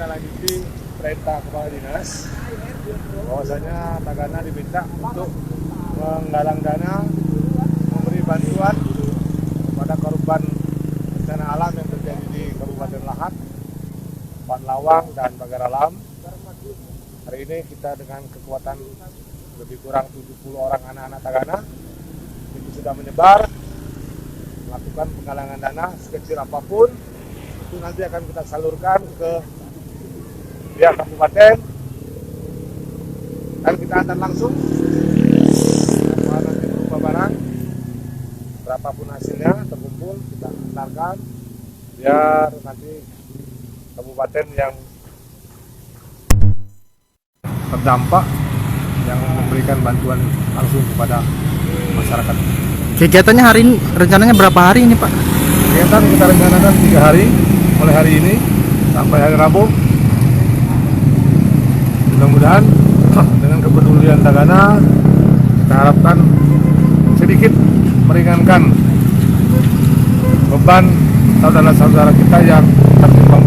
menindaklanjuti perintah Kepala Dinas bahwasanya Tagana diminta untuk menggalang dana memberi bantuan kepada korban bencana alam yang terjadi di Kabupaten Lahat, Panlawang, dan Pagar Alam. Hari ini kita dengan kekuatan lebih kurang 70 orang anak-anak Tagana itu sudah menyebar melakukan penggalangan dana sekecil apapun, itu nanti akan kita salurkan ke pihak kabupaten dan kita antar langsung nanti berupa barang berapapun hasilnya terkumpul kita antarkan biar nanti kabupaten yang terdampak yang memberikan bantuan langsung kepada masyarakat. Kegiatannya hari ini, rencananya berapa hari ini Pak? Kegiatan kita rencanakan 3 hari, mulai hari ini sampai hari Rabu. Mudah-mudahan dengan kepedulian Tagana kita harapkan sedikit meringankan beban saudara-saudara kita yang tertimpa